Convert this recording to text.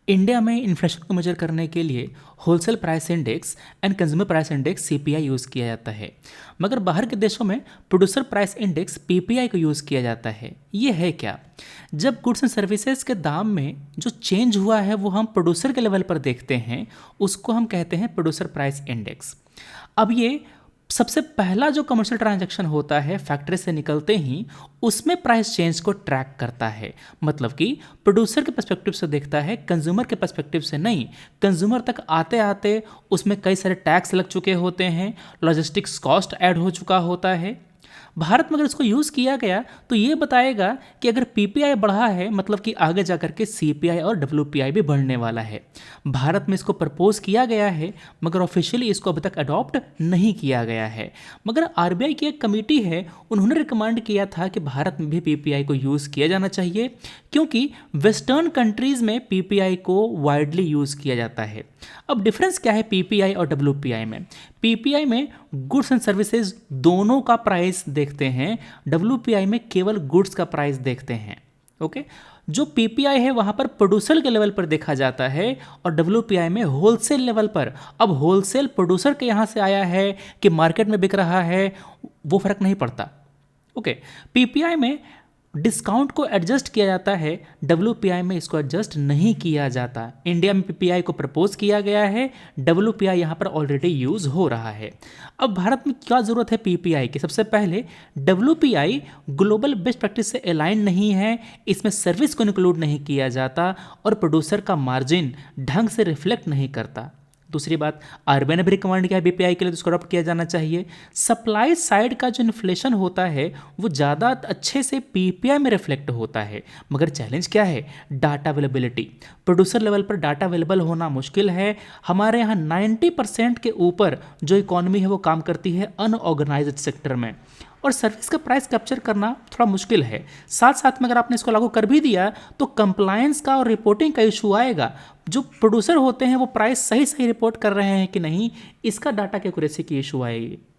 India में inflation को major करने के लिए wholesale price index and consumer price index CPI use किया जाता है। मगर बाहर के देशों में प्रोड्यूसर प्राइस इंडेक्स पीपीआई को यूज़ किया जाता है। ये है क्या? जब गुड्स एंड सर्विसेज के दाम में जो चेंज हुआ है वो हम प्रोड्यूसर के लेवल पर देखते हैं, उसको हम कहते हैं प्रोड्यूसर प्राइस इंडेक्स। अब ये सबसे पहला जो कमर्शियल ट्रांजैक्शन होता है फैक्ट्री से निकलते ही उसमें प्राइस चेंज को ट्रैक करता है। मतलब कि प्रोड्यूसर के पर्सपेक्टिव से देखता है, कंज्यूमर के पर्सपेक्टिव से नहीं। कंज्यूमर तक आते आते उसमें कई सारे टैक्स लग चुके होते हैं, लॉजिस्टिक्स कॉस्ट ऐड हो चुका होता है। भारत में अगर इसको यूज़ किया गया तो ये बताएगा कि अगर पीपीआई बढ़ा है मतलब कि आगे जाकर के सीपीआई और डब्ल्यूपीआई भी बढ़ने वाला है। भारत में इसको प्रपोज किया गया है मगर ऑफिशियली इसको अभी तक अडॉप्ट नहीं किया गया है। मगर आरबीआई की एक कमेटी है, उन्होंने रिकमेंड किया था कि भारत में भी पीपीआई को यूज़ किया जाना चाहिए, क्योंकि वेस्टर्न कंट्रीज़ में पीपीआई को वाइडली यूज़ किया जाता है। अब डिफरेंस क्या है पीपीआई और डब्ल्यूपीआई में? पीपीआई में गुड्स एंड सर्विसेज दोनों का प्राइस देखते हैं, डब्ल्यूपीआई में केवल गुड्स का प्राइस देखते हैं। ओके, जो पीपीआई है वहां पर प्रोड्यूसर के लेवल पर देखा जाता है और डब्ल्यूपीआई में होलसेल लेवल पर। अब होलसेल प्रोड्यूसर के यहां से आया है कि मार्केट में बिक रहा है, वो फर्क नहीं पड़ता। ओके, पीपीआई में डिस्काउंट को एडजस्ट किया जाता है, डब्ल्यूपीआई में इसको एडजस्ट नहीं किया जाता। इंडिया में पीपीआई को प्रपोज किया गया है, डब्ल्यूपीआई यहाँ पर ऑलरेडी यूज़ हो रहा है। अब भारत में क्या ज़रूरत है पीपीआई की? सबसे पहले डब्ल्यूपीआई ग्लोबल बेस्ट प्रैक्टिस से अलाइन नहीं है, इसमें सर्विस को इंक्लूड नहीं किया जाता और प्रोड्यूसर का मार्जिन ढंग से रिफ्लेक्ट नहीं करता। दूसरी बात, आरबीआई ने भी रिकमेंड किया है बीपीआई के लिए तो इसको अडॉप्ट किया जाना चाहिए। सप्लाई साइड का जो इन्फ्लेशन होता है वो ज़्यादा अच्छे से पीपीआई में रिफ्लेक्ट होता है, मगर चैलेंज क्या है? Data availability. प्रोड्यूसर लेवल पर डाटा अवेलेबल होना मुश्किल है। हमारे यहाँ 90% के ऊपर जो इकोनॉमी है वो काम करती है अनऑर्गेनाइज्ड सेक्टर में, और सर्विस का प्राइस कैप्चर करना थोड़ा मुश्किल है। साथ साथ में अगर आपने इसको लागू कर भी दिया तो कंप्लायंस का और रिपोर्टिंग का इशू आएगा। जो प्रोड्यूसर होते हैं वो प्राइस सही सही रिपोर्ट कर रहे हैं कि नहीं, इसका डाटा की एक्यूरेसी की इशू आएगी।